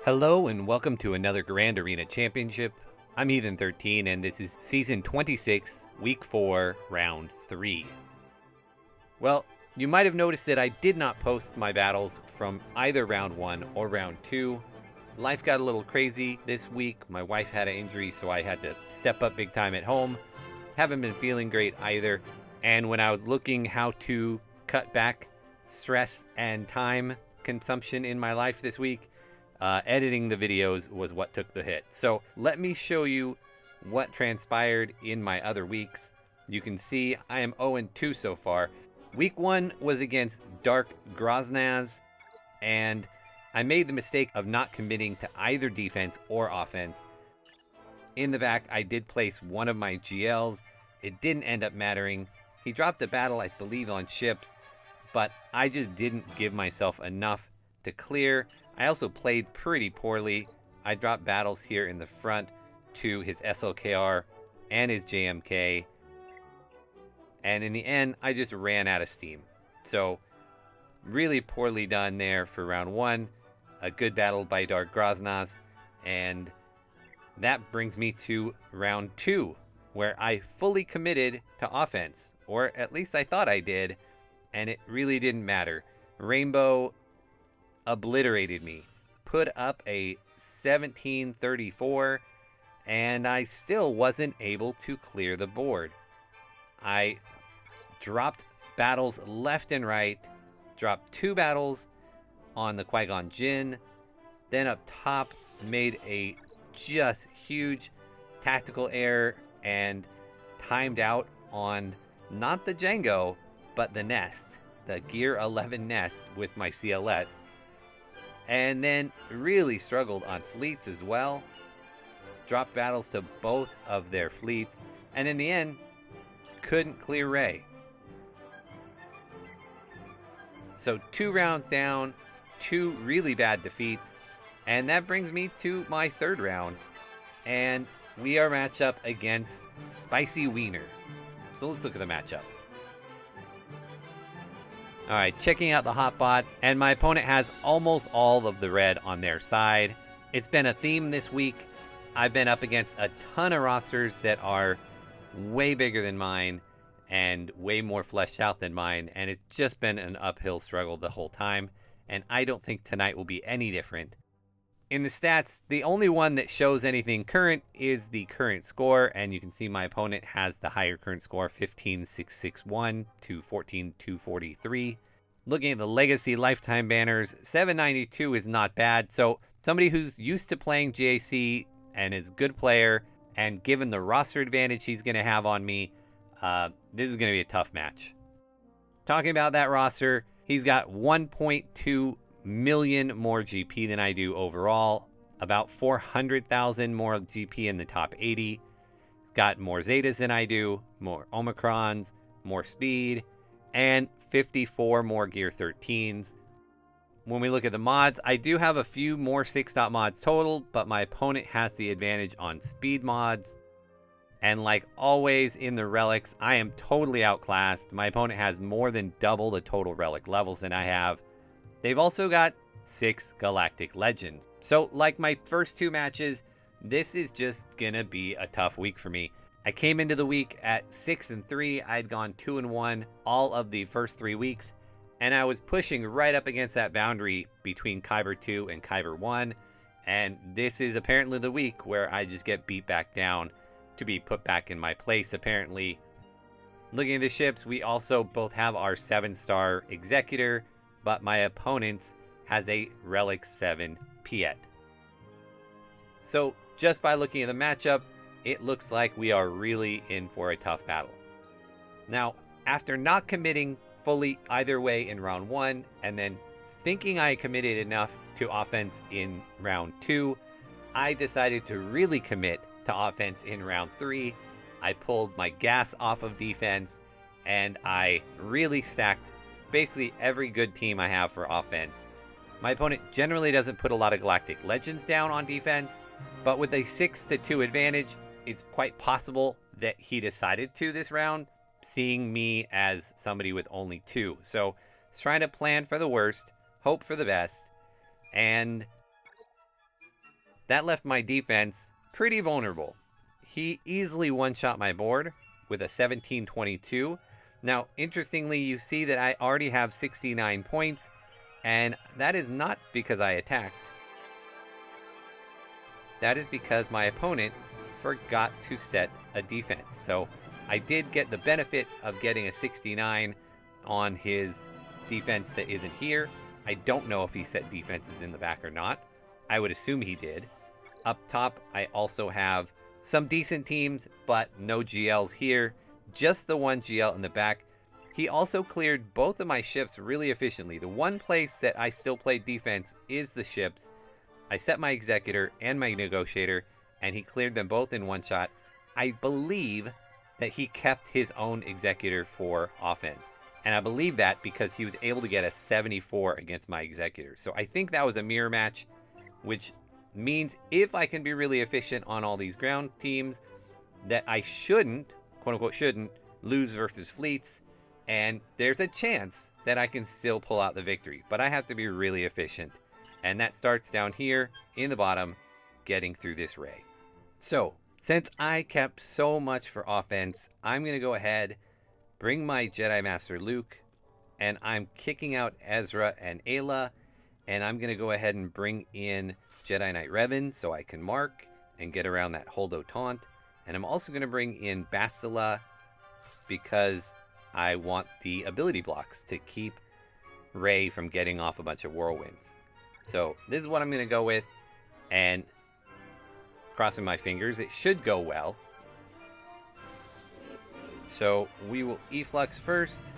Hello and welcome to another Grand Arena Championship. I'm Heathen13 and this is Season 26, Week 4, Round 3. Well, you might have noticed that I did not post my battles from either Round 1 or Round 2. Life got a little crazy this week. My wife had an injury, so I had to step up big time at home. Haven't been feeling great either. And when I was looking how to cut back stress and time consumption in my life this week, editing the videos was what took the hit. So let me show you what transpired in my other weeks. You can see I am 0-2 so far. Week 1 was against Dark Groznaz, and I made the mistake of not committing to either defense or offense. In the back, I did place one of my GLs. It didn't end up mattering. He dropped a battle, I believe, on ships, but I just didn't give myself enough to clear. I also played pretty poorly. I dropped battles here in the front to his SLKR and his JMK. And in the end, I just ran out of steam. So really poorly done there for round 1. A good battle by Dark Groznaz. And that brings me to round 2, where I fully committed to offense. Or at least I thought I did. And it really didn't matter. Rainbow obliterated me, put up a 1734, and I still wasn't able to clear the board. I dropped battles left and right, dropped 2 battles on the Qui-Gon Jinn, then up top made a just huge tactical error and timed out on not the Django, but the nest, the Gear 11 nest with my CLS. And then really struggled on fleets as well. Dropped battles to both of their fleets. And in the end, couldn't clear Rey. So 2 rounds down, 2 really bad defeats. And that brings me to my 3rd round. And we are matched up against Spicy Wiener. So let's look at the matchup. Alright, checking out the hotbot, and my opponent has almost all of the red on their side. It's been a theme this week. I've been up against a ton of rosters that are way bigger than mine and way more fleshed out than mine, and it's just been an uphill struggle the whole time, and I don't think tonight will be any different. In the stats, the only one that shows anything current is the current score, and you can see my opponent has the higher current score, 15,661 to 14,243. Looking at the legacy lifetime banners, 792 is not bad. So somebody who's used to playing GAC and is a good player, and given the roster advantage he's going to have on me, this is going to be a tough match. Talking about that roster, he's got 1.2 million more GP than I do overall, about 400,000 more GP in the top 80. He's got more Zetas than I do, more Omicrons, more speed, and 54 more Gear 13s. When we look at the mods, I do have a few more 6-dot mods total, but my opponent has the advantage on speed mods. And like always in the relics, I am totally outclassed. My opponent has more than double the total relic levels than I have. They've also got 6 Galactic Legends. So like my first 2 matches, this is just gonna be a tough week for me. I came into the week at 6-3. I had gone 2-1 all of the first 3 weeks, and I was pushing right up against that boundary between Kyber 2 and Kyber 1. And this is apparently the week where I just get beat back down to be put back in my place, apparently. Looking at the ships, we also both have our 7-star Executor, but my opponent's has a Relic 7 Piet. So just by looking at the matchup, it looks like we are really in for a tough battle. Now, after not committing fully either way in round 1, and then thinking I committed enough to offense in round 2, I decided to really commit to offense in round 3. I pulled my gas off of defense, and I really stacked basically every good team I have for offense. My opponent generally doesn't put a lot of Galactic Legends down on defense, but with a 6-2 advantage, it's quite possible that he decided to this round, seeing me as somebody with only 2. So he's trying to plan for the worst, hope for the best, and that left my defense pretty vulnerable. He easily one-shot my board with a 17-22. Now, interestingly, you see that I already have 69 points, and that is not because I attacked. That is because my opponent forgot to set a defense. So I did get the benefit of getting a 69 on his defense that isn't here. I don't know if he set defenses in the back or not. I would assume he did. Up top, I also have some decent teams, but no GLs here. Just the one GL in the back. He also cleared both of my ships really efficiently. The one place that I still played defense is the ships. I set my Executor and my Negotiator, and he cleared them both in one shot. I believe that he kept his own Executor for offense. And I believe that because he was able to get a 74 against my Executor. So I think that was a mirror match, which means if I can be really efficient on all these ground teams, that I shouldn't, quote unquote shouldn't, lose versus fleets. And there's a chance that I can still pull out the victory. But I have to be really efficient. And that starts down here in the bottom, getting through this ray. So, since I kept so much for offense, I'm going to go ahead, bring my Jedi Master Luke, and I'm kicking out Ezra and Ayla, and I'm going to go ahead and bring in Jedi Knight Revan so I can mark and get around that Holdo taunt. And I'm also going to bring in Bastila because I want the ability blocks to keep Rey from getting off a bunch of whirlwinds. So this is what I'm going to go with, and crossing my fingers, it should go well. So we will efflux first,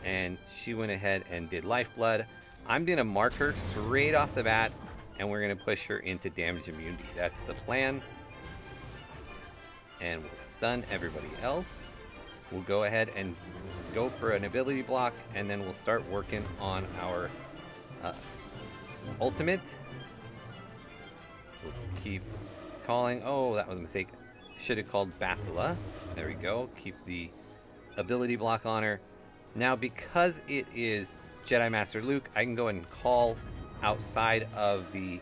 and she went ahead and did Lifeblood. I'm going to mark her straight off the bat, and we're going to push her into damage immunity. That's the plan. And we'll stun everybody else. We'll go ahead and go for an ability block, and then we'll start working on our ultimate. We'll keep calling. Oh, that was a mistake. Should have called Bastila. There we go. Keep the ability block on her. Now, because it is Jedi Master Luke, I can go ahead and call outside of the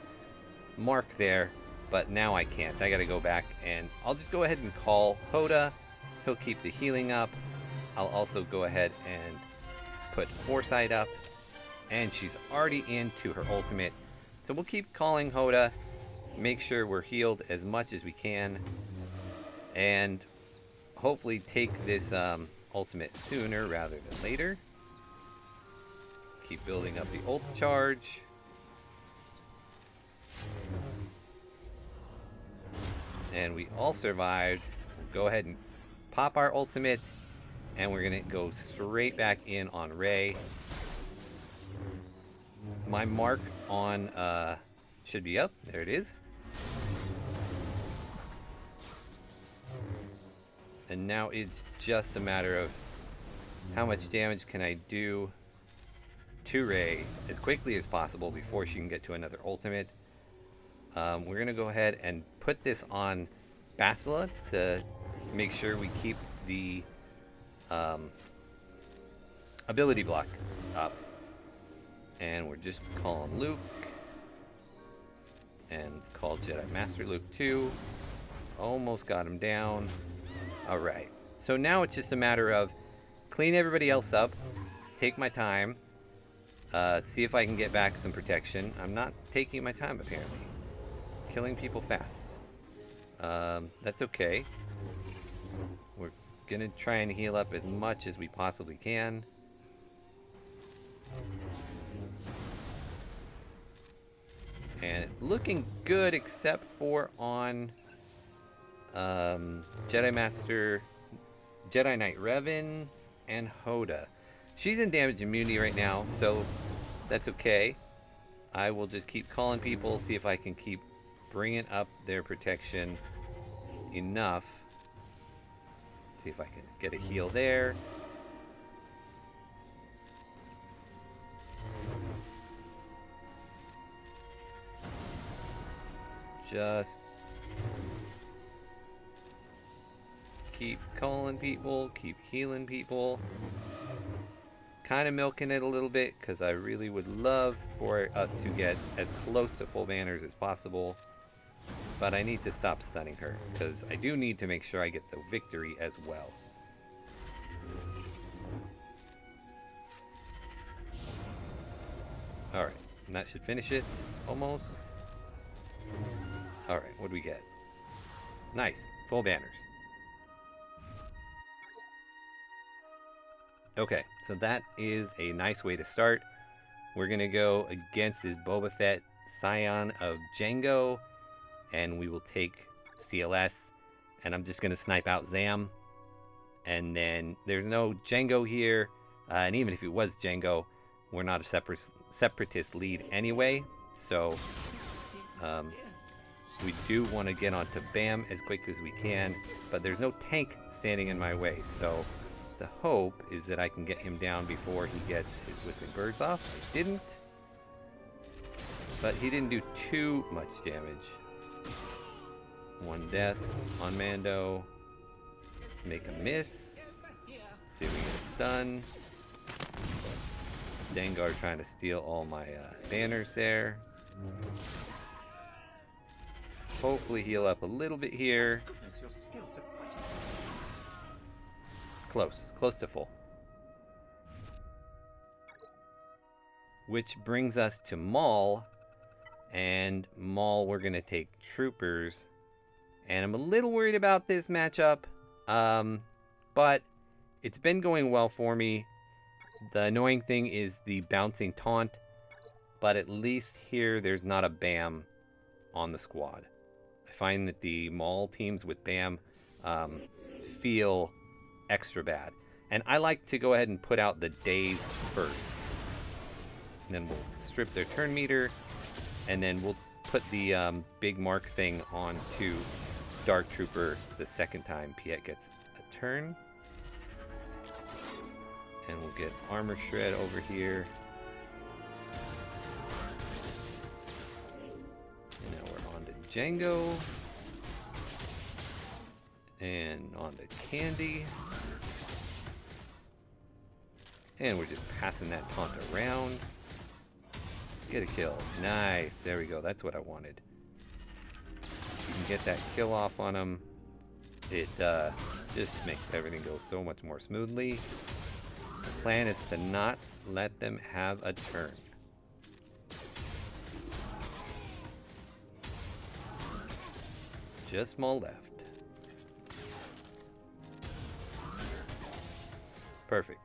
mark there, but now I can't. I gotta go back, and I'll just go ahead and call Hoda. He'll keep the healing up. I'll also go ahead and put Foresight up, and she's already into her ultimate. So we'll keep calling Hoda, make sure we're healed as much as we can, and hopefully take this ultimate sooner rather than later. Keep building up the ult charge. And we all survived. We'll go ahead and pop our ultimate, and we're gonna go straight back in on Rey. My mark on should be up. There it is. And now it's just a matter of how much damage can I do to Rey as quickly as possible before she can get to another ultimate. We're gonna go ahead and put this on Bastila to make sure we keep the ability block up. And we're just calling Luke. And it's called Jedi Master Luke 2. Almost got him down. Alright. So now it's just a matter of clean everybody else up. Take my time. See if I can get back some protection. I'm not taking my time, apparently. Killing people fast. That's okay. We're gonna try and heal up as much as we possibly can. And it's looking good except for on Jedi Knight Revan and Hoda. She's in damage immunity right now, so that's okay. I will just keep calling people, see if I can keep bringing up their protection enough. See if I can get a heal there. Just keep calling people, keep healing people. kind of milking it a little bit because I really would love for us to get as close to full banners as possible. But I need to stop stunning her because I do need to make sure I get the victory as well. Alright, and that should finish it, almost. Alright, what do we get? Nice, full banners. Okay, so that is a nice way to start. We're going to go against his Boba Fett, Scion of Jango, and we will take CLS, and I'm just going to snipe out Zam. And then there's no Jango here, and even if it was Jango, we're not a separatist lead anyway, so we do want to get onto Bam as quick as we can, but there's no tank standing in my way, so the hope is that I can get him down before he gets his Whistling Birds off. I didn't, but he didn't do too much damage. One death on Mando. Let's make a miss. Let's see if we get a stun. Dengar trying to steal all my banners there. Hopefully heal up a little bit here. Close to full. Which brings us to Maul. And Maul, we're going to take troopers. And I'm a little worried about this matchup. But it's been going well for me. The annoying thing is the bouncing taunt. But at least here there's not a Bam on the squad. I find that the Maul teams with Bam feel extra bad. And I like to go ahead and put out the days first. And then we'll strip their turn meter. And then we'll put the big mark thing onto Dark Trooper the second time Piet gets a turn. And we'll get Armor Shred over here. And now we're on to Jango. And on to Candy. And we're just passing that taunt around. Get a kill. Nice. There we go. That's what I wanted. You can get that kill off on him. It just makes everything go so much more smoothly. The plan is to not let them have a turn. Just Maul left. Perfect.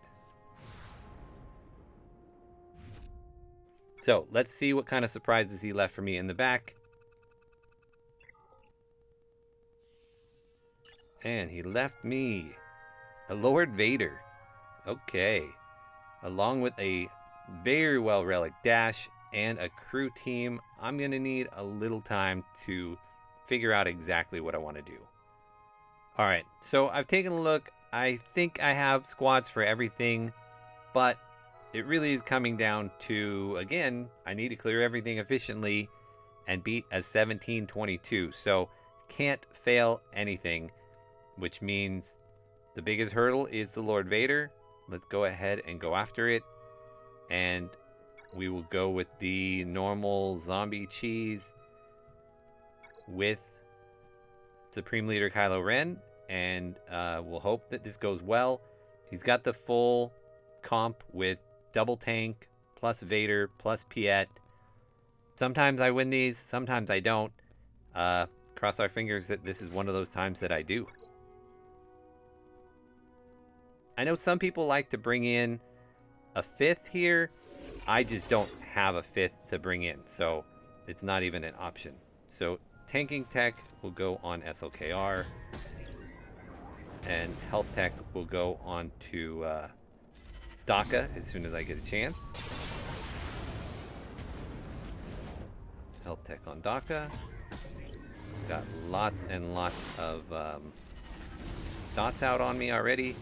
So let's see what kind of surprises he left for me in the back. And he left me a Lord Vader. Okay. Along with a very well relic dash and a crew team, I'm going to need a little time to figure out exactly what I want to do. Alright, so I've taken a look. I think I have squads for everything, but it really is coming down to, again, I need to clear everything efficiently and beat a 17-22. So can't fail anything, which means the biggest hurdle is the Lord Vader. Let's go ahead and go after it. And we will go with the normal zombie cheese with Supreme Leader Kylo Ren. And we'll hope that this goes well. He's got the full comp with double tank, plus Vader, plus Piet. Sometimes I win these, sometimes I don't. Cross our fingers that this is one of those times that I do. I know some people like to bring in a fifth here. I just don't have a fifth to bring in, so it's not even an option. So tanking tech will go on SLKR, and health tech will go on to Daka as soon as I get a chance. Health tech on Daka. Got lots and lots of dots out on me already,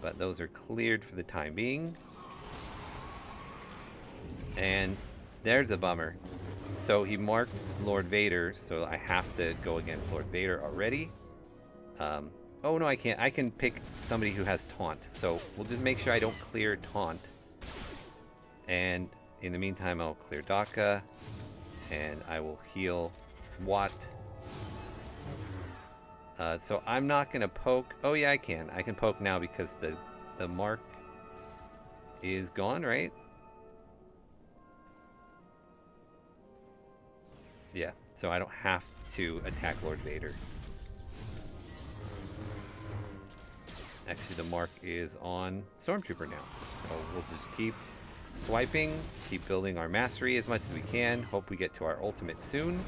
but those are cleared for the time being. And there's a bummer. So he marked Lord Vader, so I have to go against Lord Vader already. Oh no, I can't. I can pick somebody who has taunt. So we'll just make sure I don't clear taunt And in the meantime, I'll clear Daka, and I will heal Watt. So I'm not going to poke. Oh, yeah, I can. I can poke now because the mark is gone, right? Yeah, so I don't have to attack Lord Vader. Actually, the mark is on Stormtrooper now. So we'll just keep swiping, keep building our mastery as much as we can. Hope we get to our ultimate soon.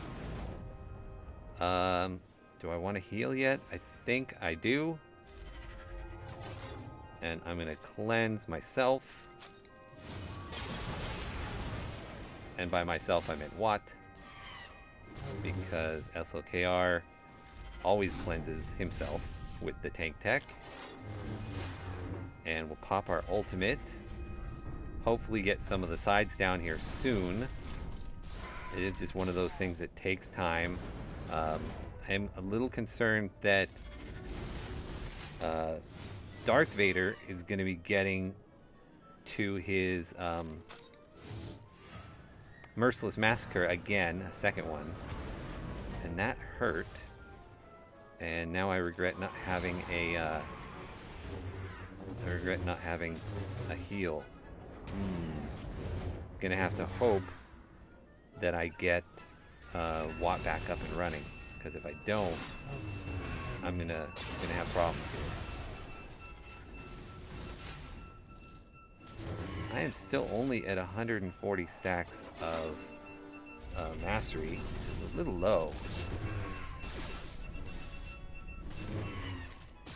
Do I want to heal yet? I think I do. And I'm going to cleanse myself. And by myself, I meant Watt. Because SLKR always cleanses himself with the tank tech. And we'll pop our ultimate. Hopefully get some of the sides down here soon. It is just one of those things that takes time. I'm a little concerned that Darth Vader is going to be getting to his Merciless Massacre again, a second one. And that hurt. And now I regret not having a heal. Gonna have to hope that I get Watt back up and running, because if I don't, I'm gonna have problems here. I am still only at 140 stacks of mastery, which is a little low.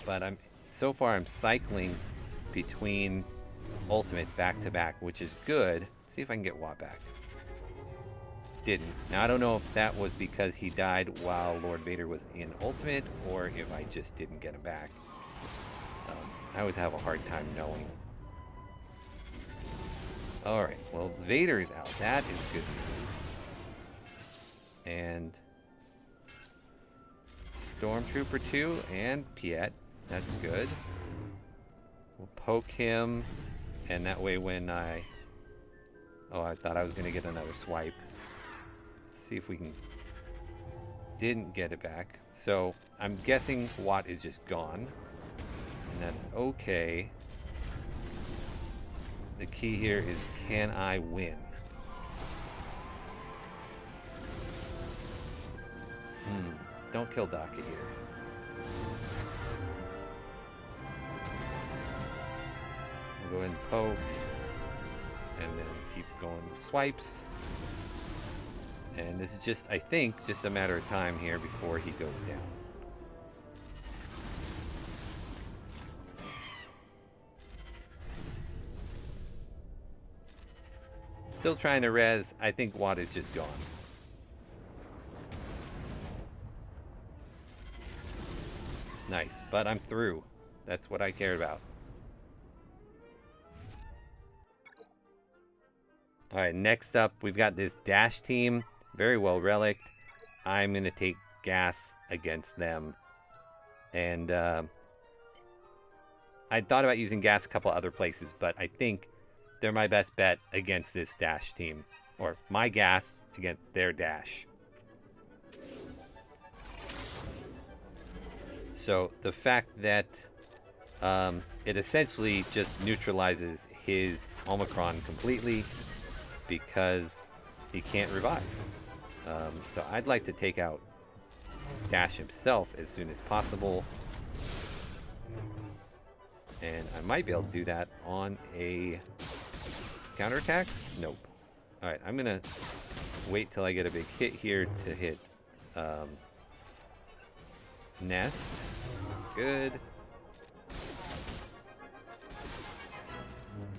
But so far I'm cycling between ultimates back to back, which is good. Let's see if I can get Watt back. Didn't. Now I don't know if that was because he died while Lord Vader was in ultimate, or if I just didn't get him back. I always have a hard time knowing. Alright, well, Vader is out. That is good news. And Stormtrooper 2 and Piet. That's good. We'll poke him, and that way when I thought I was going to get another swipe. Let's see if we can... Didn't get it back. So, I'm guessing Watt is just gone. And that is okay. The key here is, can I win? Don't kill Daka here. We'll go ahead and poke. And then keep going with swipes. And this is just, I think, just a matter of time here before he goes down. Still trying to res. I think Watt is just gone. Nice, but I'm through. That's what I cared about. Alright, next up, we've got this Dash team. Very well relicked. I'm going to take gas against them. And I thought about using gas a couple other places, but I think they're my best bet against this Dash team. Or my gas against their Dash. So the fact that it essentially just neutralizes his Omicron completely because he can't revive. So I'd like to take out Dash himself as soon as possible. And I might be able to do that on a counterattack? Nope. Alright, I'm going to wait till I get a big hit here to hit Nest. Good.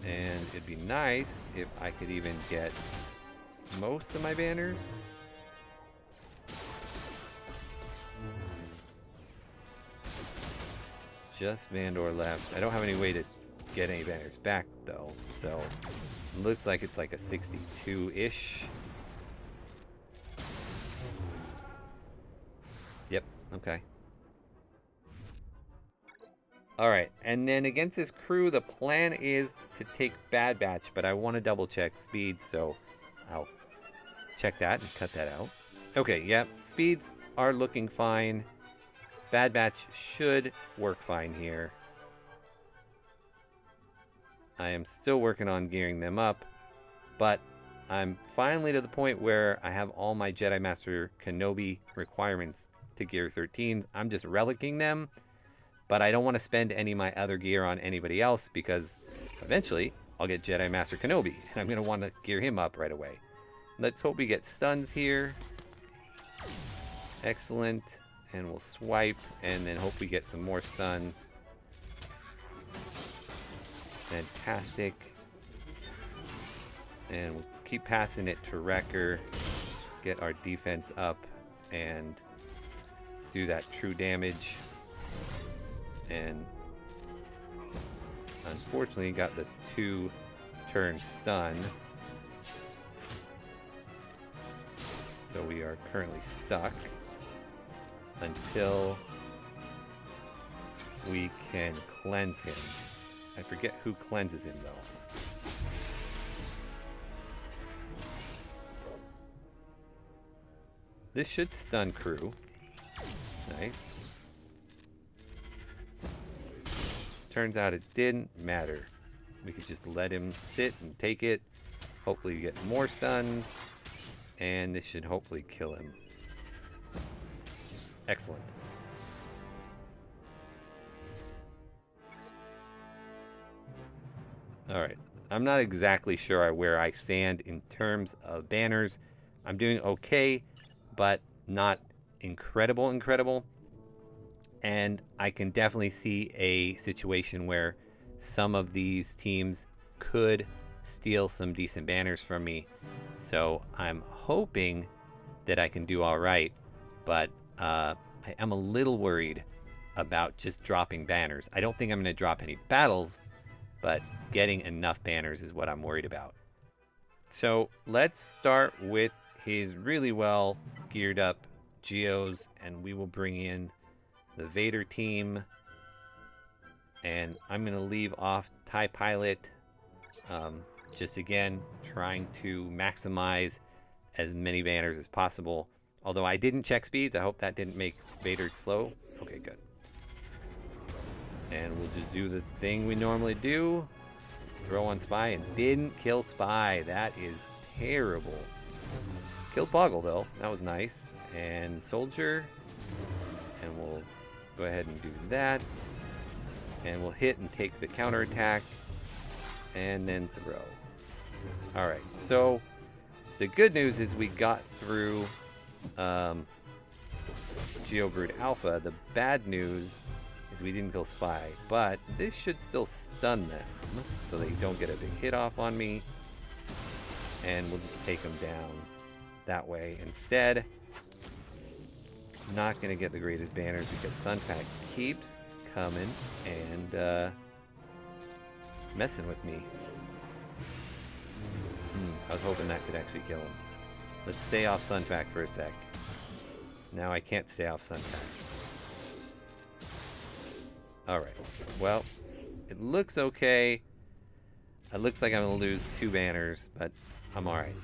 And it'd be nice if I could even get most of my banners. Just Vandor left. I don't have any way to get any banners back though, so looks like it's like a 62-ish. Yep, okay. Alright, and then against this crew, the plan is to take Bad Batch, but I want to double check speeds, so I'll check that and cut that out. Okay, yep, speeds are looking fine. Bad Batch should work fine here. I am still working on gearing them up, but I'm finally to the point where I have all my Jedi Master Kenobi requirements to gear 13s. I'm just relicking them, but I don't want to spend any of my other gear on anybody else because eventually I'll get Jedi Master Kenobi, and I'm going to want to gear him up right away. Let's hope we get stuns here. Excellent. And we'll swipe, and then hope we get some more stuns. Fantastic. And we'll keep passing it to Wrecker. Get our defense up and do that true damage. And unfortunately got the 2-turn stun. So we are currently stuck until we can cleanse him. I forget who cleanses him though. This should stun crew. Nice. Turns out it didn't matter. We could just let him sit and take it. Hopefully we get more stuns. And this should hopefully kill him. Excellent. Alright. I'm not exactly sure where I stand in terms of banners. I'm doing okay, but not incredible. And I can definitely see a situation where some of these teams could steal some decent banners from me. So I'm hoping that I can do all right, but I am a little worried about just dropping banners. I don't think I'm going to drop any battles, but getting enough banners is what I'm worried about. So let's start with his really well geared up Geos, and we will bring in the Vader team. And I'm going to leave off TIE Pilot, just again trying to maximize as many banners as possible. Although I didn't check speeds, I hope that didn't make Vader slow. Okay, good. And we'll just do the thing we normally do. Throw on Spy, and didn't kill Spy. That is terrible. Killed Boggle though, that was nice. And Soldier, and we'll go ahead and do that. And we'll hit and take the counterattack, and then throw. Alright, so the good news is we got through Geobrood Alpha. The bad news is we didn't kill Spy, but this should still stun them so they don't get a big hit off on me, and we'll just take them down that way. Instead, not going to get the greatest banners because Sunfac keeps coming and messing with me. I was hoping that could actually kill him. Let's stay off Sunfac for a sec. Now I can't stay off Sunfac. Alright, well, it looks okay. It looks like I'm going to lose 2 banners, but I'm alright.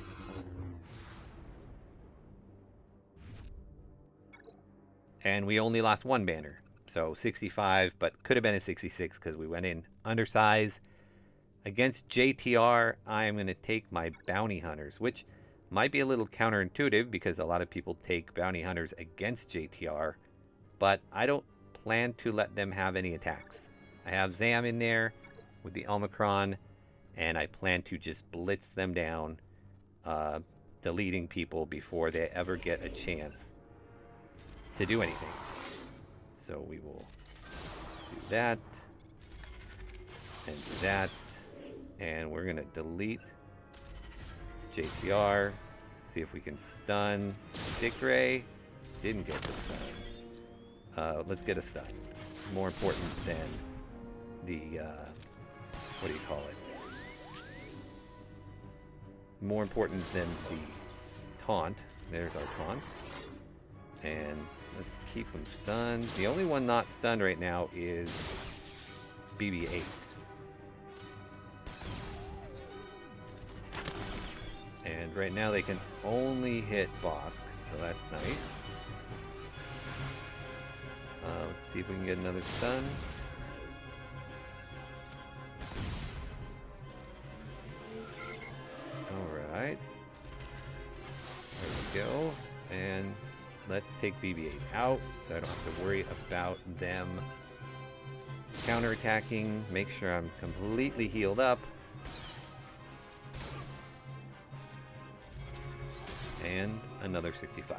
And we only lost 1 banner. So 65, but could have been a 66 because we went in undersize. Against JTR, I am going to take my Bounty Hunters, which might be a little counterintuitive because a lot of people take Bounty Hunters against JTR, but I don't plan to let them have any attacks. I have Zam in there with the Omicron, and I plan to just blitz them down, deleting people before they ever get a chance to do anything. So we will do that, and do that, and we're going to delete JTR, see if we can stun Stickray. Didn't get the stun. Let's get a stun. More important than the, what do you call it? More important than the taunt. There's our taunt. And let's keep them stunned. The only one not stunned right now is BB-8. And right now they can only hit Bosk, so that's nice. Let's see if we can get another stun. Alright. There we go. And let's take BB-8 out, so I don't have to worry about them counterattacking. Make sure I'm completely healed up. And another 65.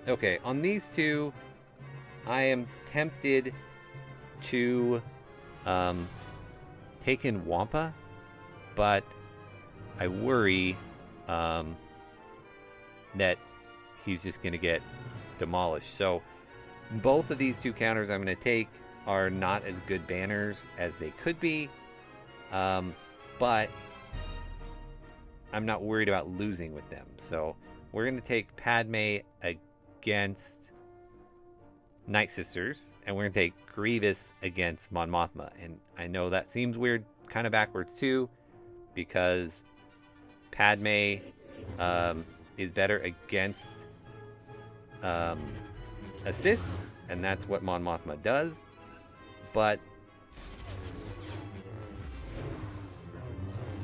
Okay, on these two, I am tempted to take in Wampa, but I worry that he's just going to get demolished. So both of these two counters I'm going to take are not as good banners as they could be, but I'm not worried about losing with them. So we're going to take Padme against Night Sisters, and we're going to take Grievous against Mon Mothma. And I know that seems weird, kind of backwards too, because Padme is better against assists, and that's what Mon Mothma does. But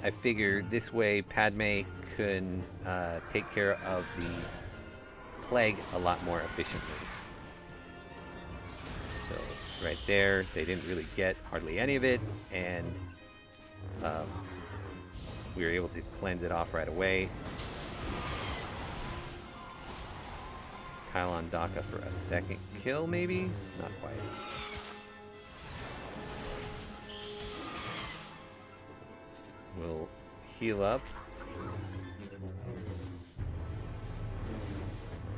I figure this way Padme can take care of the plague a lot more efficiently. So right there, they didn't really get hardly any of it, and we were able to cleanse it off right away. Let's pile on Daka for a second kill, maybe? Not quite. We'll heal up.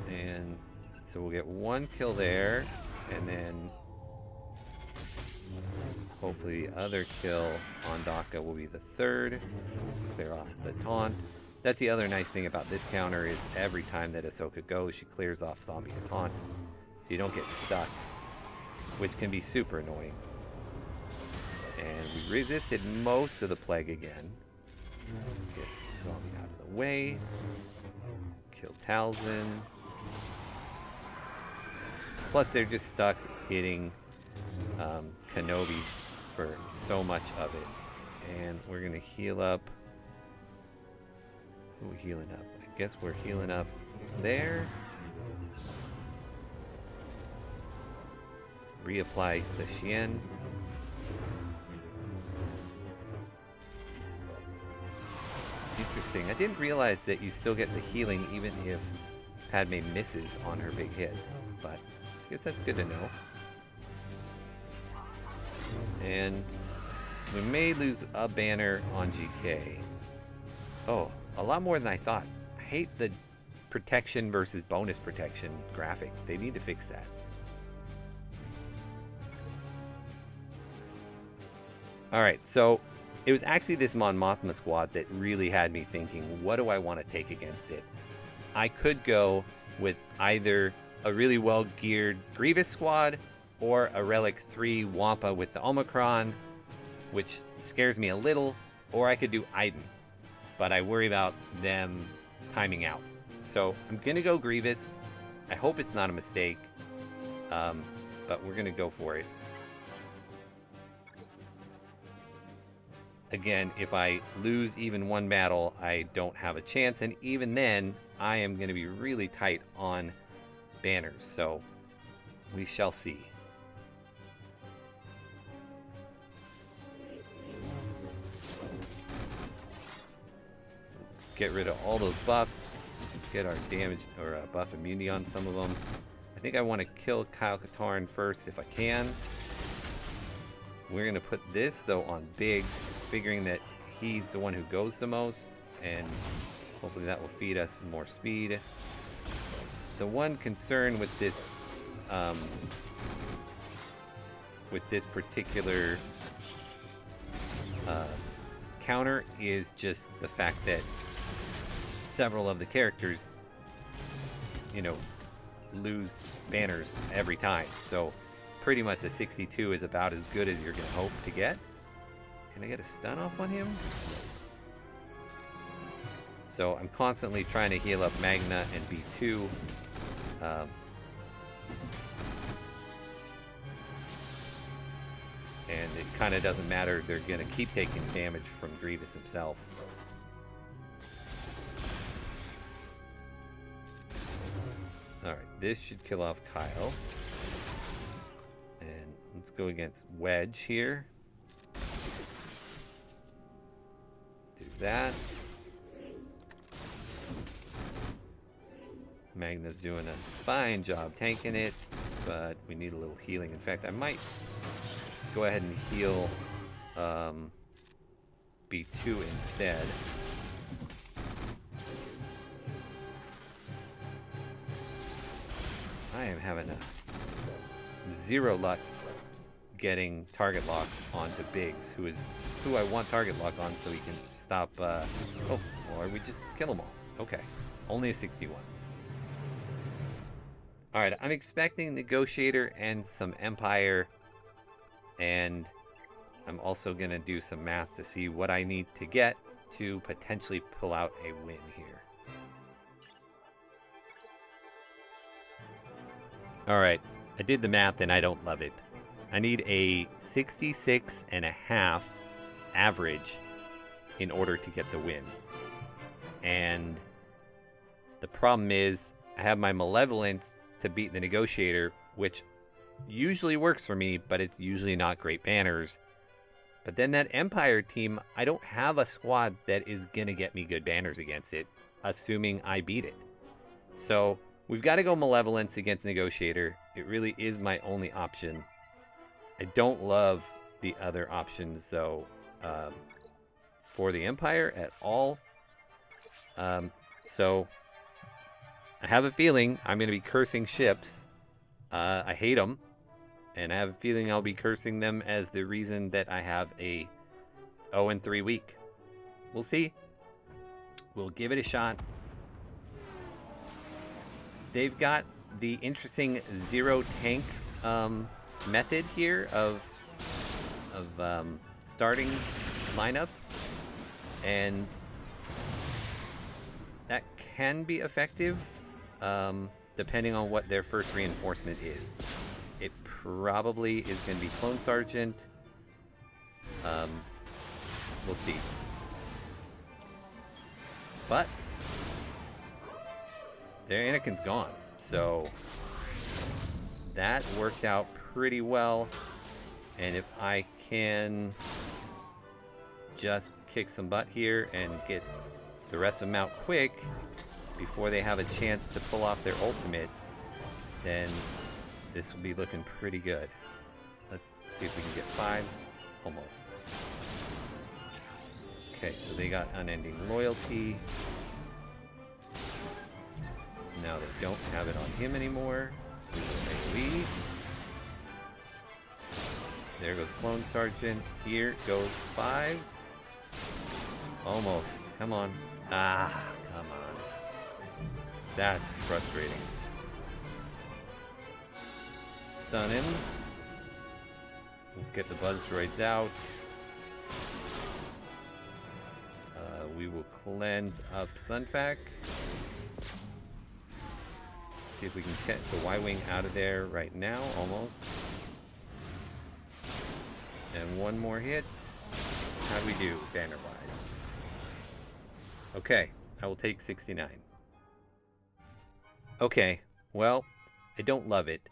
And so we'll get one kill there, and then hopefully the other kill on Daka will be the third. Clear off the taunt. That's the other nice thing about this counter, is every time that Ahsoka goes, she clears off Zombie's taunt, so you don't get stuck, which can be super annoying. And we resisted most of the plague again. Let's get Zombie out of the way. Kill Talzin. Plus, they're just stuck hitting Kenobi for so much of it. And we're going to heal up. Who are we healing up? I guess we're healing up there. Reapply the Xian. Interesting. I didn't realize that you still get the healing even if Padme misses on her big hit, but I guess that's good to know. And we may lose a banner on GK. Oh, a lot more than I thought. I hate the protection versus bonus protection graphic. They need to fix that. Alright, so it was actually this Mon Mothma squad that really had me thinking, what do I want to take against it? I could go with either a really well-geared Grievous squad or a Relic 3 Wampa with the Omicron, which scares me a little, or I could do Iden, but I worry about them timing out. So I'm going to go Grievous. I hope it's not a mistake, but we're going to go for it. Again, if I lose even one battle, I don't have a chance, and even then, I am going to be really tight on banners, so we shall see. Let's get rid of all those buffs, get our damage or buff immunity on some of them. I think I want to kill Kyle Katarn first if I can. We're going to put this, though, on Biggs, figuring that he's the one who goes the most, and hopefully that will feed us more speed. The one concern with this particular counter is just the fact that several of the characters, you know, lose banners every time. So pretty much a 62 is about as good as you're going to hope to get. Can I get a stun off on him? So I'm constantly trying to heal up Magna and B2. And it kind of doesn't matter. They're going to keep taking damage from Grievous himself. Alright, this should kill off Kyle. And let's go against Wedge here. Do that. Magna's doing a fine job tanking it, but we need a little healing. In fact, I might go ahead and heal B2 instead. I am having zero luck getting target lock onto Biggs, who I want target lock on so he can stop. Oh, or we just kill them all. Okay, only a 61. All right, I'm expecting Negotiator and some Empire, and I'm also gonna do some math to see what I need to get to potentially pull out a win here. All right, I did the math and I don't love it. I need a 66.5 average in order to get the win. And the problem is I have my Malevolence to beat the Negotiator, which usually works for me, but it's usually not great banners. But then that Empire team, I don't have a squad that is going to get me good banners against it, assuming I beat it. So we've got to go Malevolence against Negotiator. It really is my only option. I don't love the other options, though, for the Empire at all. So I have a feeling I'm going to be cursing ships. I hate them. And I have a feeling I'll be cursing them as the reason that I have a 0-3 week. We'll see. We'll give it a shot. They've got the interesting zero tank method here of starting lineup. And that can be effective depending on what their first reinforcement is. It probably is going to be Clone Sergeant. We'll see. But their Anakin's gone, so that worked out pretty well. And if I can just kick some butt here and get the rest of them out quick before they have a chance to pull off their ultimate, then this will be looking pretty good. Let's see if we can get fives. Almost. Okay, so they got Unending Loyalty. Now they don't have it on him anymore. We will AoE. There goes Clone Sergeant. Here goes fives. Almost. Come on. Ah, come on. That's frustrating. Stun him. We'll get the Buzz Droids out. We will cleanse up Sunfac. See if we can get the Y-Wing out of there right now, almost. And one more hit. How do we do, banner-wise? Okay, I will take 69. Okay, well, I don't love it.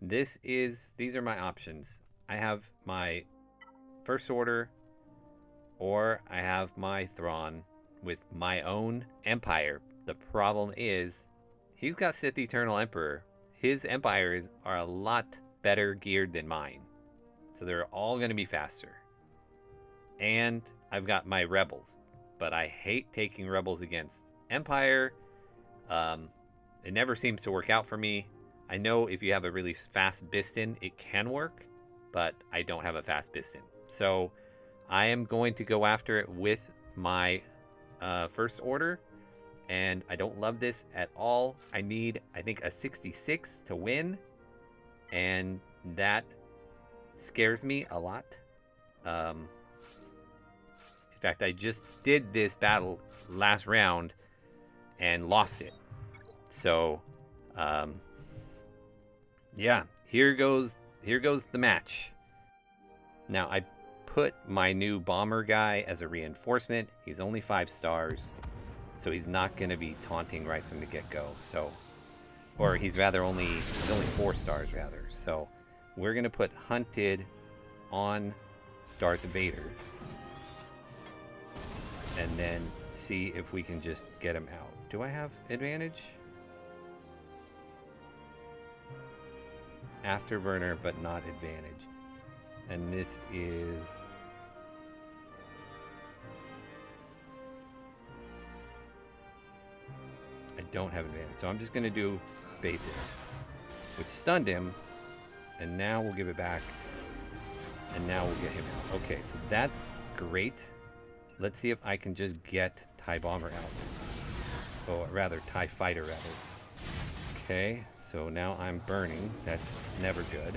These are my options. I have my First Order, or I have my Thrawn with my own Empire. The problem is, he's got Sith Eternal Emperor. His Empires are a lot better geared than mine. So they're all going to be faster. And I've got my Rebels. But I hate taking Rebels against Empire. It never seems to work out for me. I know if you have a really fast Biston, it can work. But I don't have a fast Biston. So I am going to go after it with my First Order. and I don't love this at all. I need, I think, a 66 to win, and that scares me a lot. In fact, I just did this battle last round and lost it. So, yeah, here goes the match. Now, I put my new bomber guy as a reinforcement. He's only 5 stars, so he's not going to be taunting right from the get-go. So, or he's only 4 stars rather. So, we're going to put Hunted on Darth Vader, and then see if we can just get him out. Do I have advantage? Afterburner, but not advantage. And this is... I don't have advantage, so I'm just going to do basic, which stunned him, and now we'll give it back, and now we'll get him out. Okay, so that's great. Let's see if I can just get TIE Bomber out. Or rather, TIE Fighter, rather. Okay, so now I'm burning. That's never good.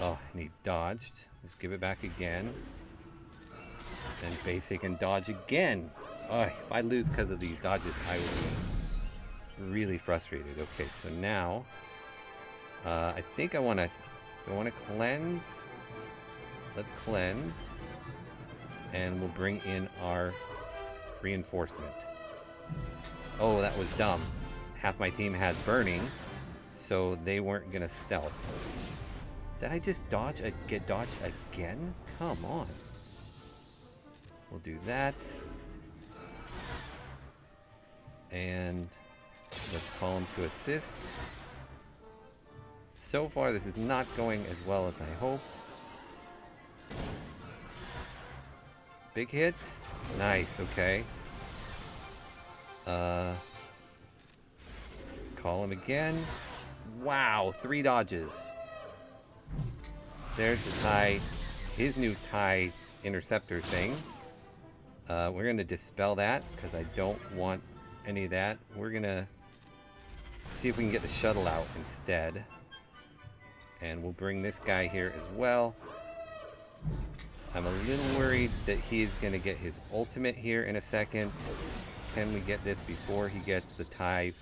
Oh, and he dodged. Let's give it back again. Then basic and dodge again. Oh, if I lose because of these dodges, I will be really frustrated. Okay, so now I think I want to... Do I want to cleanse? Let's cleanse. And we'll bring in our reinforcement. Oh, that was dumb. Half my team has burning, so they weren't going to stealth. Did I just get dodged again? Come on. We'll do that. And let's call him to assist. So far, this is not going as well as I hope. Big hit. Nice, okay. Call him again. Wow, 3 dodges. There's the TIE, his new TIE interceptor thing. We're going to dispel that because I don't want any of that. We're going to see if we can get the shuttle out instead. And we'll bring this guy here as well. I'm a little worried that he's going to get his ultimate here in a second. Can we get this before he gets the TIE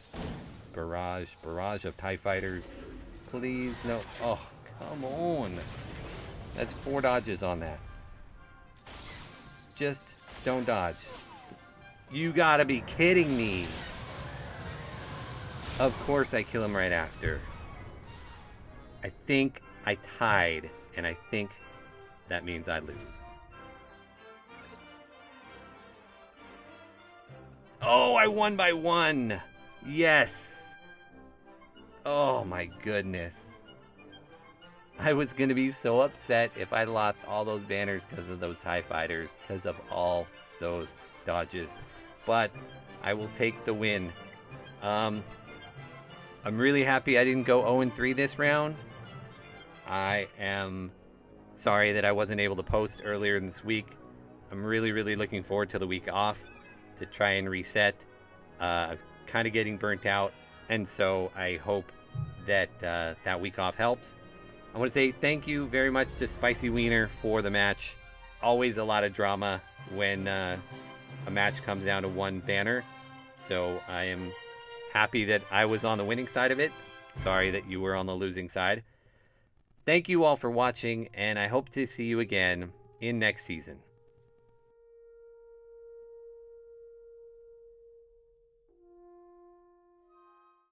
barrage of TIE fighters? Please, no. Oh, come on. That's 4 dodges on that. Just don't dodge. You gotta be kidding me. Of course I kill him right after. I think I tied, and I think that means I lose. Oh, I won by 1. Yes. Oh my goodness. I was going to be so upset if I lost all those banners because of those TIE fighters, because of all those dodges. But I will take the win. I'm really happy I didn't go 0-3 this round. I am sorry that I wasn't able to post earlier in this week. I'm really looking forward to the week off to try and reset. I was kind of getting burnt out, and so I hope that that week off helps. I want to say thank you very much to Spicy Wiener for the match. Always a lot of drama when a match comes down to 1 banner. So I am happy that I was on the winning side of it. Sorry that you were on the losing side. Thank you all for watching, and I hope to see you again in next season.